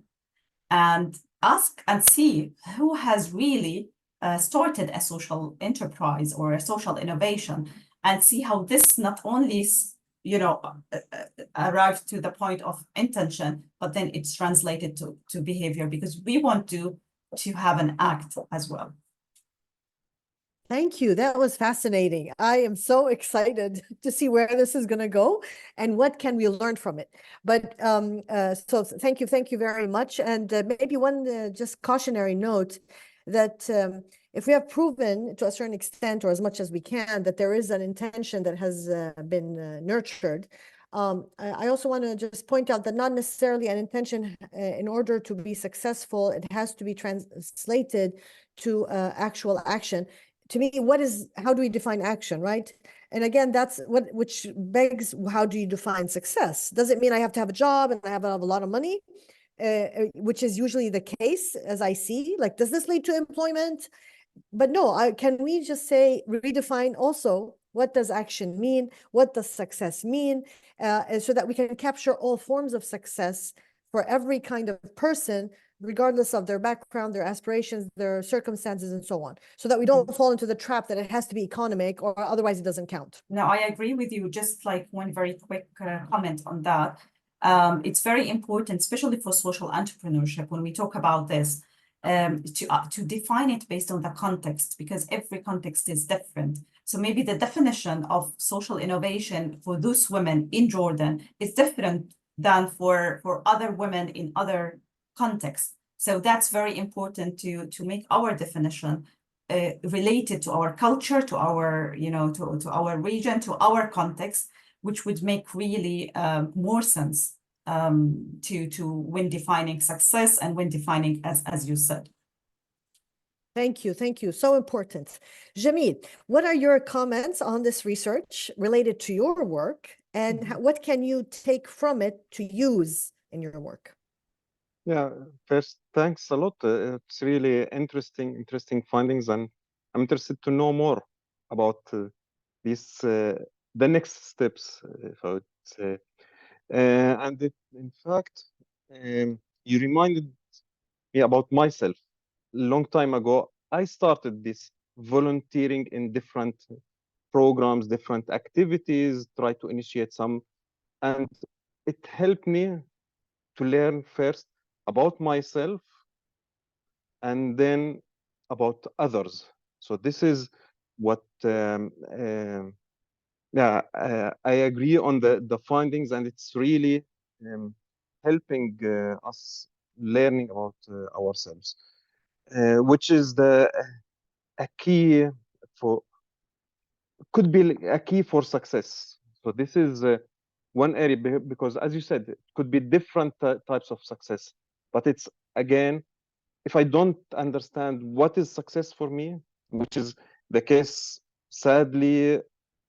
and ask and see who has really started a social enterprise or a social innovation, and see how this not only arrived to the point of intention, but then it's translated to behavior, because we want to have an act as well. Thank you. That was fascinating. I am so excited to see where this is going to go and what can we learn from it. But so thank you very much. And maybe one just cautionary note that if we have proven to a certain extent, or as much as we can, that there is an intention that has been nurtured, I also want to just point out that not necessarily an intention, in order to be successful, it has to be translated to actual action. To me, how do we define action, right? And again, that's which begs, how do you define success? Does it mean I have to have a job and I have a lot of money, which is usually the case, as I see? Like, does this lead to employment? But no, can we just say, redefine also, what does action mean? What does success mean? So that we can capture all forms of success for every kind of person, regardless of their background, their aspirations, their circumstances, and so on, so that we don't fall into the trap that it has to be economic, or otherwise it doesn't count. No, I agree with you. Just like one very quick comment on that. It's very important, especially for social entrepreneurship, when we talk about this, to define it based on the context, because every context is different. So maybe the definition of social innovation for those women in Jordan is different than for other women in other contexts. So that's very important to make our definition related to our culture, to our, to our region, to our context, which would make really more sense to when defining success and when defining, as you said. Thank you. So important. Jamil, what are your comments on this research related to your work, and what can you take from it to use in your work? Yeah, first, thanks a lot. It's really interesting findings, and I'm interested to know more about these, the next steps, if I would say. And in fact, you reminded me about myself. Long time ago, I started this volunteering in different programs, different activities, try to initiate some, and it helped me to learn first about myself and then about others. So this is what, yeah, I agree on the findings, and it's really helping us learning about ourselves, which is a key for, could be a key for success. So this is one area, because as you said, it could be different types of success, but it's, again, if I don't understand what is success for me, which is the case, sadly,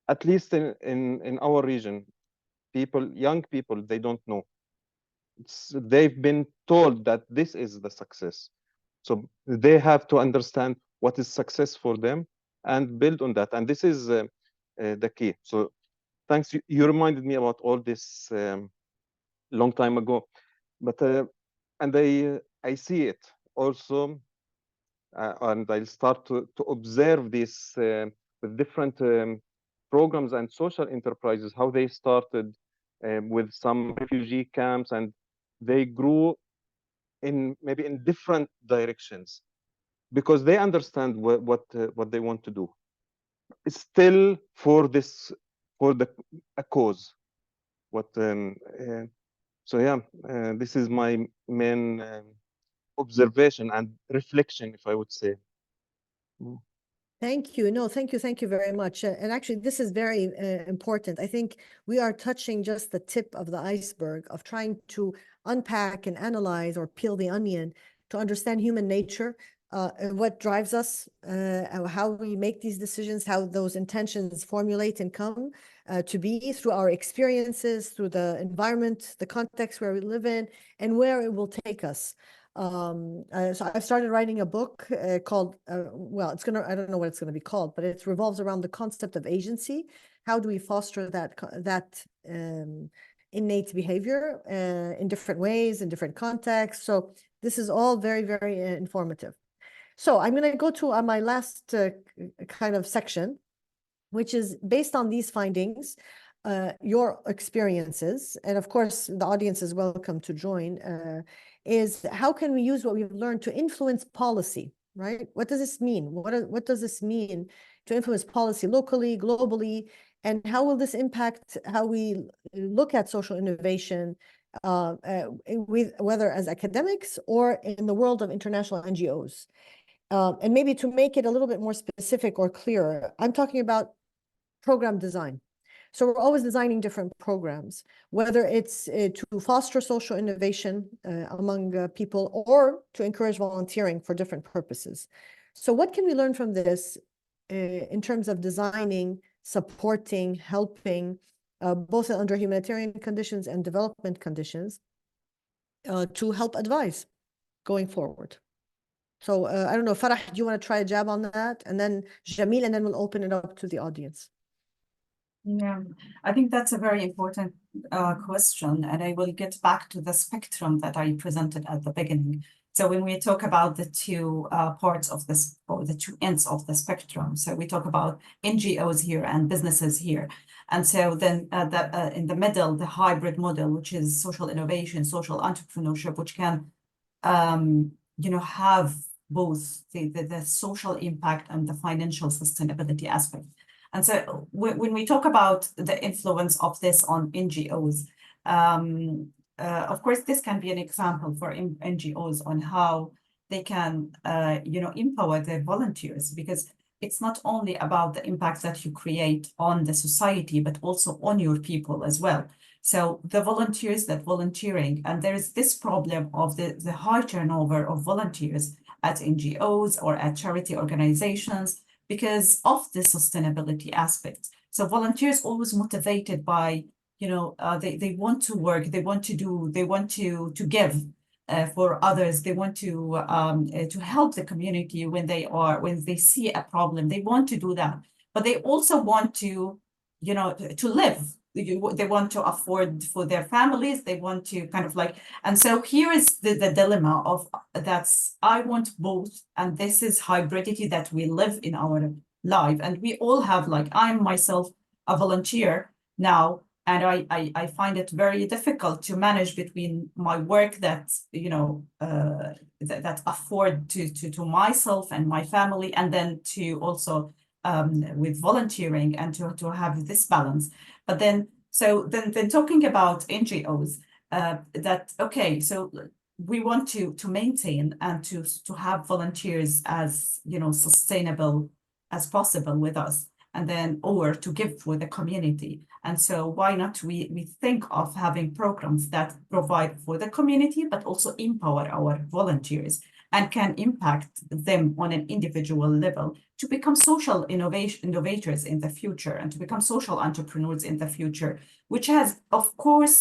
at least in our region, young people, they don't know. They've been told that this is the success. So they have to understand what is success for them and build on that. And this is the key. So thanks. You reminded me about all this long time ago. But and I see it also, and I'll start to observe this with different programs and social enterprises, how they started with some refugee camps, and they grew in maybe in different directions because they understand what they want to do. It's still for a cause. What So yeah, this is my main observation and reflection, if I would say. Thank you. No, thank you very much. And actually, this is very important. I think we are touching just the tip of the iceberg of trying to unpack and analyze or peel the onion to understand human nature, and what drives us, how we make these decisions, how those intentions formulate and come to be through our experiences, through the environment, the context where we live in, and where it will take us. So I've started writing a book called, well, I don't know what it's gonna be called, but it revolves around the concept of agency. How do we foster that innate behavior in different ways, in different contexts? So this is all very, very informative. So I'm gonna go to my last kind of section, which is based on these findings, your experiences, and of course the audience is welcome to join, is how can we use what we've learned to influence policy, right? What does this mean? What does this mean to influence policy locally, globally, and how will this impact how we look at social innovation, with whether as academics or in the world of international NGOs? And maybe to make it a little bit more specific or clearer, I'm talking about program design. So we're always designing different programs, whether it's to foster social innovation among people or to encourage volunteering for different purposes. So what can we learn from this in terms of designing, supporting, helping, both under humanitarian conditions and development conditions, to help advise going forward? So I don't know, Farah, do you want to try a jab on that? And then Jamil, and then we'll open it up to the audience. Yeah, I think that's a very important question, and I will get back to the spectrum that I presented at the beginning. So when we talk about the two parts of this, or the two ends of the spectrum, so we talk about NGOs here and businesses here. And so then in the middle, the hybrid model, which is social innovation, social entrepreneurship, which can, have both the social impact and the financial sustainability aspect. And so when we talk about the influence of this on NGOs, of course, this can be an example for NGOs on how they can, empower their volunteers, because it's not only about the impact that you create on the society, but also on your people as well. So the volunteers that volunteering, and there is this problem of the high turnover of volunteers at NGOs or at charity organizations, because of the sustainability aspect. So volunteers always motivated by, they want to work, they want to give for others. They want to help the community when they see a problem. They want to do that, but they also want to, to live. They want to afford for their families. They want to kind of like, and so here is the dilemma of I want both, and this is hybridity that we live in our life, and we all have, like, I'm myself a volunteer now, and I find it very difficult to manage between my work that that afford to myself and my family, and then to also with volunteering, and to have this balance. But then talking about NGOs, so we want to maintain and to have volunteers as sustainable as possible with us, and then or to give for the community. And so why not we think of having programs that provide for the community, but also empower our volunteers and can impact them on an individual level to become social innovators in the future, and to become social entrepreneurs in the future, which has, of course,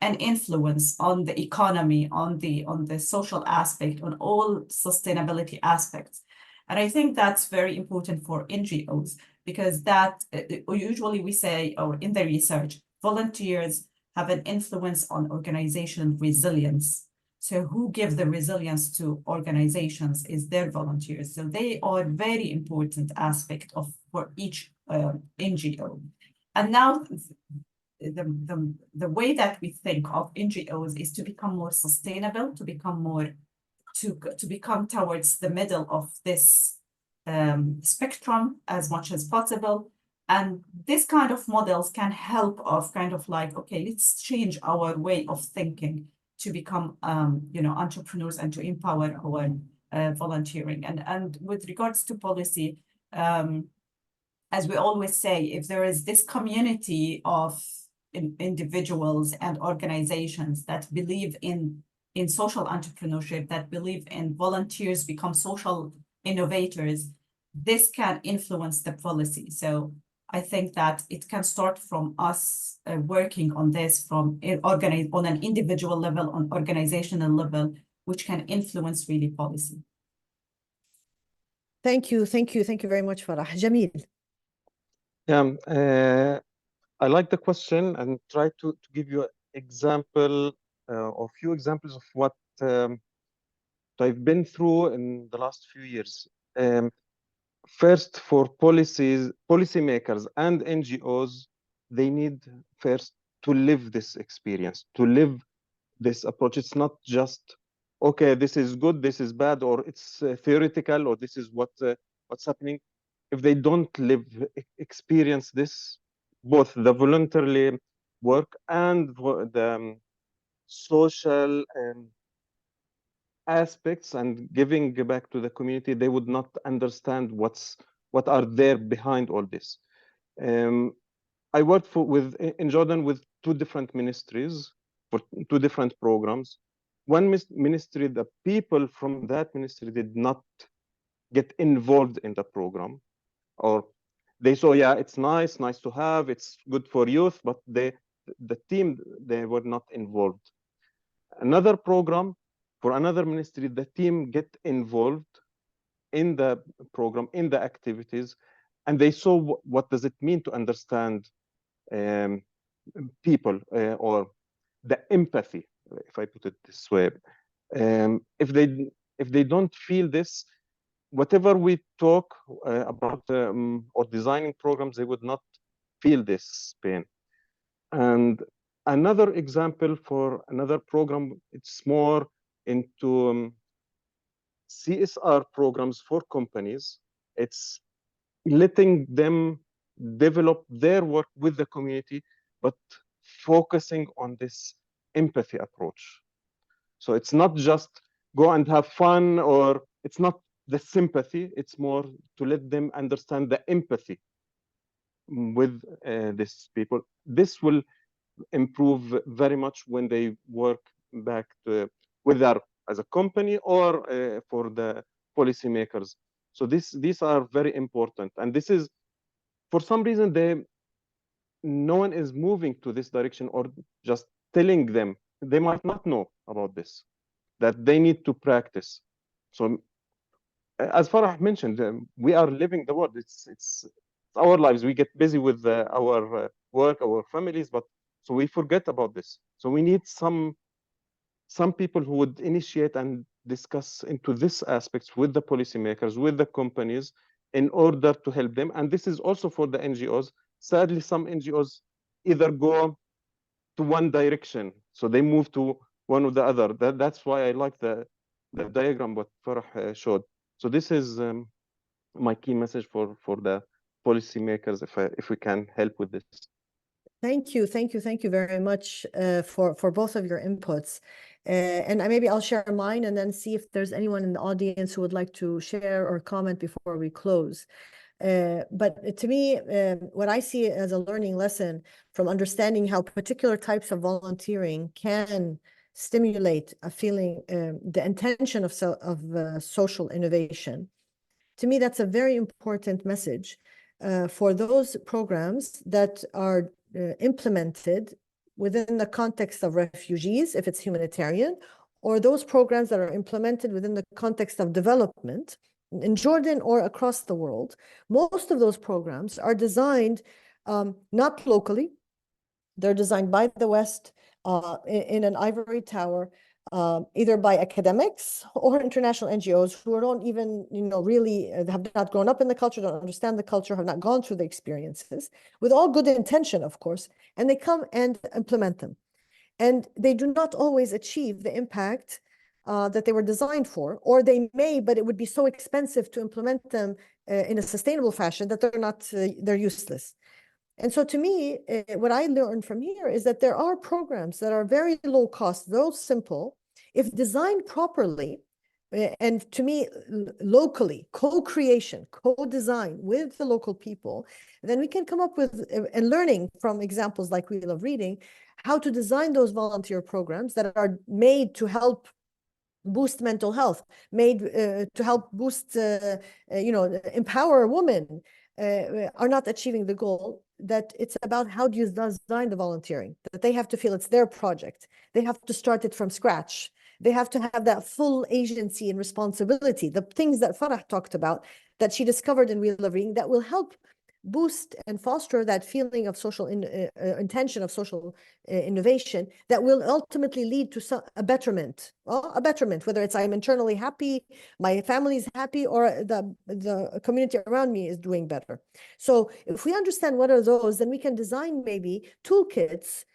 an influence on the economy, on the social aspect, on all sustainability aspects. And I think that's very important for NGOs, because that usually we say, or in the research, volunteers have an influence on organizational resilience. So who give the resilience to organizations is their volunteers. So they are very important aspect for each NGO. And now the way that we think of NGOs is to become more sustainable, to become more to become towards the middle of this spectrum as much as possible, And this kind of models can help of kind of like, okay, let's change our way of thinking to become, entrepreneurs and to empower our volunteering. And with regards to policy, as we always say, if there is this community of individuals and organizations that believe in social entrepreneurship, that believe in volunteers become social innovators, this can influence the policy. So I think that it can start from us working on this from on an individual level, on organizational level, which can influence really policy. Thank you very much, Farah. Jamil. Yeah, I like the question and try to give you an example or few examples of what I've been through in the last few years. First, for policymakers and NGOs, they need first to live this experience, to live this approach. It's not just, okay, this is good, this is bad, or it's theoretical, or this is what's happening. If they don't live, experience this, both the voluntary work and the social aspects and giving back to the community, they would not understand what are there behind all this. I worked in Jordan with two different ministries for two different programs. One ministry, the people from that ministry did not get involved in the program, or they saw, yeah, it's nice to have, it's good for youth, but the team, they were not involved. Another program for another ministry, the team get involved in the program, in the activities, and they saw what does it mean to understand people or the empathy, if I put it this way. If they don't feel this, whatever we talk about or designing programs, they would not feel this pain. And another example for another program, it's more into CSR programs for companies. It's letting them develop their work with the community, but focusing on this empathy approach. So it's not just go and have fun, or it's not the sympathy, it's more to let them understand the empathy with these people. This will improve very much when they work back to, whether as a company or for the policymakers. So these are very important, and this is, for some reason, no one is moving to this direction or just telling them. They might not know about this, that they need to practice. So as Farah mentioned, we are living the world. It's our lives. We get busy with our work, our families, but so we forget about this. So we need some people who would initiate and discuss into this aspects with the policymakers, with the companies, in order to help them. And this is also for the NGOs. Sadly, some NGOs either go to one direction, so they move to one or the other. That's why I like the diagram what Farah showed. So this is my key message for the policymakers, if we can help with this. Thank you very much for both of your inputs. And maybe I'll share mine and then see if there's anyone in the audience who would like to share or comment before we close. But to me, what I see as a learning lesson from understanding how particular types of volunteering can stimulate a feeling, the intention of social innovation. To me, that's a very important message for those programs that are implemented within the context of refugees, if it's humanitarian, or those programs that are implemented within the context of development in Jordan or across the world. Most of those programs are designed not locally. They're designed by the West in an ivory tower, either by academics or international NGOs who don't even, really have not grown up in the culture, don't understand the culture, have not gone through the experiences, with all good intention, of course, and they come and implement them. And they do not always achieve the impact that they were designed for, or they may, but it would be so expensive to implement them in a sustainable fashion, that they're useless. And so to me, what I learned from here is that there are programs that are very low cost, though simple, if designed properly, and to me, locally, co-creation, co-design with the local people, then we can come up with, and learning from examples like We Love Reading, how to design those volunteer programs that are made to help boost mental health, made to help boost, empower women, are not achieving the goal, that it's about how do you design the volunteering, that they have to feel it's their project. They have to start it from scratch. They have to have that full agency and responsibility, the things that Farah talked about, that she discovered in We Love Reading, that will help boost and foster that feeling of social intention of social innovation that will ultimately lead to a betterment, whether it's I'm internally happy, my family's happy, or the community around me is doing better. So if we understand what are those, then we can design maybe toolkits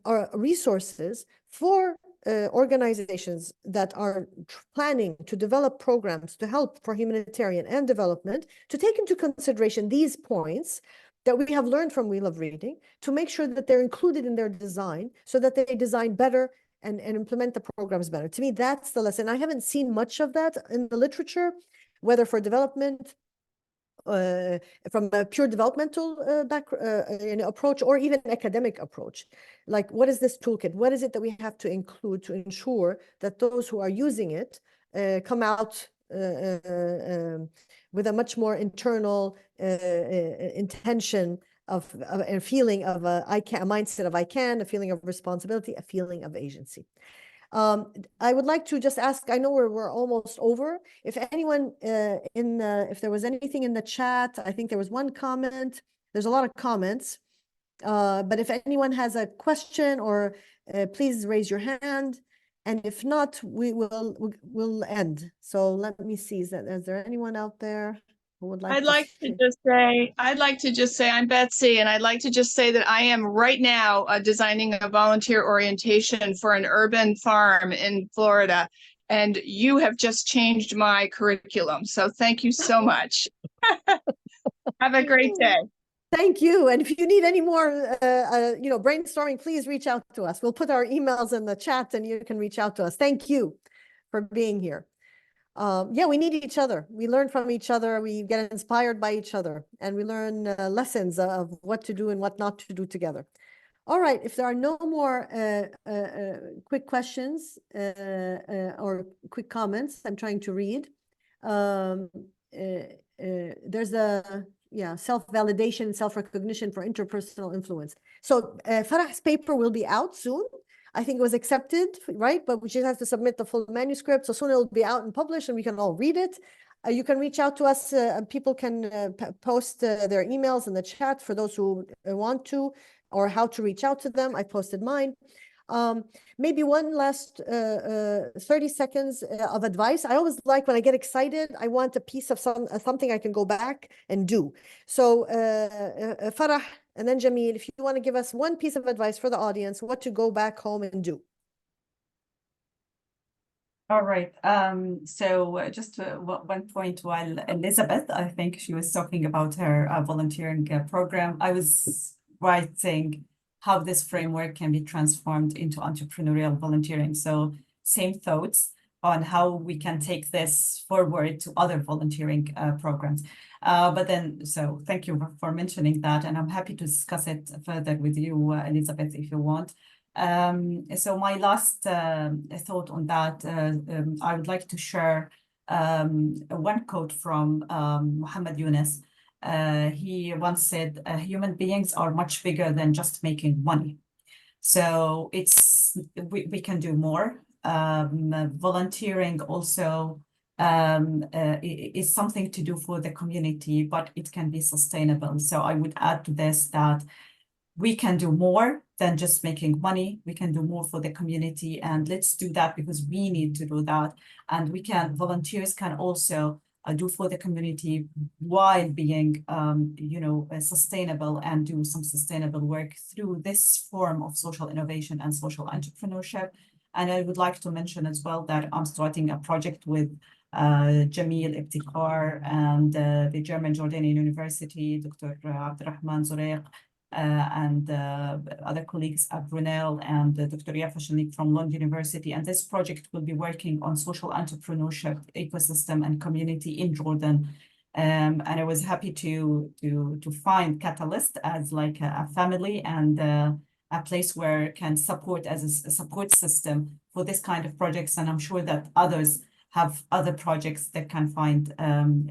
or resources for organizations that are planning to develop programs to help for humanitarian and development, to take into consideration these points that we have learned from We Love Reading, to make sure that they're included in their design so that they design better and implement the programs better. To me, that's the lesson. I haven't seen much of that in the literature, whether for development, from a pure developmental approach, or even academic approach. Like, what is this toolkit? What is it that we have to include to ensure that those who are using it come out with a much more internal intention of a feeling of a mindset of I can, a feeling of responsibility, a feeling of agency. I would like to just ask, I know we're almost over. If anyone if there was anything in the chat, I think there was one comment. There's a lot of comments, but if anyone has a question, or please raise your hand. And if not, we'll end. So let me see, is there anyone out there who would like I'd like to just say I'm Betsy, and I'd like to just say that I am right now designing a volunteer orientation for an urban farm in Florida, and you have just changed my curriculum. So thank you so much. Have a great day. Thank you. And if you need any more, brainstorming, please reach out to us. We'll put our emails in the chat and you can reach out to us. Thank you for being here. We need each other. We learn from each other. We get inspired by each other, and we learn lessons of what to do and what not to do together. All right. If there are no more quick questions or quick comments, I'm trying to read. There's a self-validation, self-recognition for interpersonal influence. So Farah's paper will be out soon. I think it was accepted, right? But we just have to submit the full manuscript. So soon it'll be out and published, and we can all read it. You can reach out to us. People can post their emails in the chat for those who want to, or how to reach out to them. I posted mine. Maybe one last 30 seconds of advice. I always like, when I get excited, I want a piece of something I can go back and do. So Farah and then Jamil, if you want to give us one piece of advice for the audience, what to go back home and do. All right. So just one point, while Elizabeth, I think she was talking about her volunteering program, I was writing how this framework can be transformed into entrepreneurial volunteering. So same thoughts on how we can take this forward to other volunteering programs. So thank you for mentioning that, and I'm happy to discuss it further with you, Elizabeth, if you want. So my last thought on that, I would like to share one quote from Muhammad Yunus. He once said, human beings are much bigger than just making money. So we can do more. Volunteering also is something to do for the community, but it can be sustainable. So I would add to this that we can do more than just making money. We can do more for the community, and let's do that, because we need to do that. And volunteers can also do for the community while being, sustainable, and do some sustainable work through this form of social innovation and social entrepreneurship. And I would like to mention as well that I'm starting a project with Jamil Ibtikar, and the German Jordanian University, Dr. Abdurrahman Zuraiq, and other colleagues at Brunel, and Dr. Yafa Shanik from London University. And this project will be working on social entrepreneurship, ecosystem, and community in Jordan. And I was happy to find Catalyst as like a family and a place where can support as a support system for this kind of projects. And I'm sure that others have other projects that can find,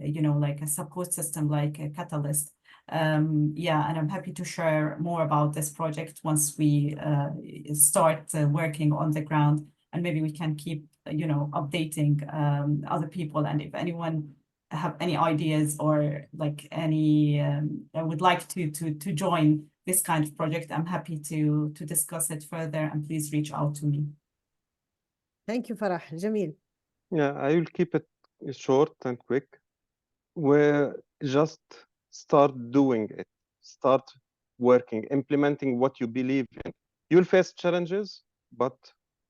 you know, like a support system like a Catalyst. Yeah, and I'm happy to share more about this project once we start working on the ground, and maybe we can keep, you know, updating other people. And if anyone have any ideas or like any would like to join this kind of project, I'm happy to discuss it further, and please reach out to me. Thank you, Farah. Jamil. Yeah, I will keep it short and quick. Where just start doing it, start working, implementing what you believe in. You'll face challenges, but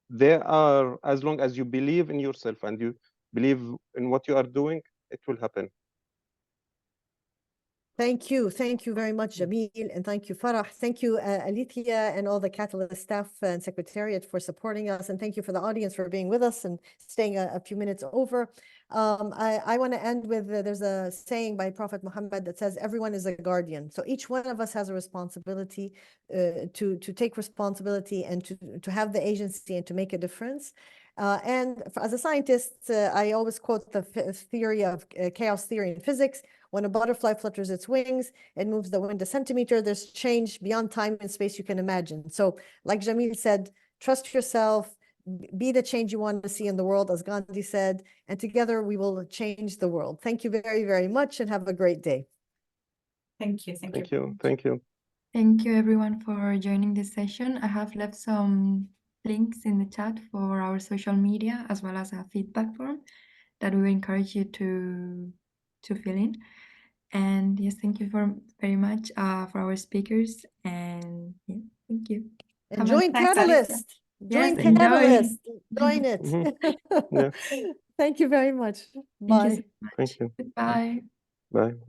there are, as long as you believe in yourself and you believe in what you are doing, it will happen. Thank you very much, Jamil, and thank you, Farah. Thank you, Alithia, and all the Catalyst staff and secretariat for supporting us, and thank you for the audience for being with us and staying a few minutes over. I want to end with, there's a saying by Prophet Muhammad that says, everyone is a guardian. So each one of us has a responsibility to take responsibility and to have the agency and to make a difference. And as a scientist, I always quote the theory of chaos theory in physics. When a butterfly flutters its wings, it moves the wind a centimeter. There's change beyond time and space you can imagine. So like Jamil said, trust yourself, be the change you want to see in the world, as Gandhi said, and together we will change the world. Thank you very, very much, and have a great day. Thank you. Thank you. Thank you. Thank you everyone for joining this session. I have left some links in the chat for our social media as well as a feedback form that we encourage you to fill in. And yes, thank you very much for our speakers. And yeah, thank you. And join Catalyst. Join Yes, enjoy. Catalyst. Join it. Yeah. Thank you very much. Thank you Bye. so much. Thank you. Goodbye. Bye.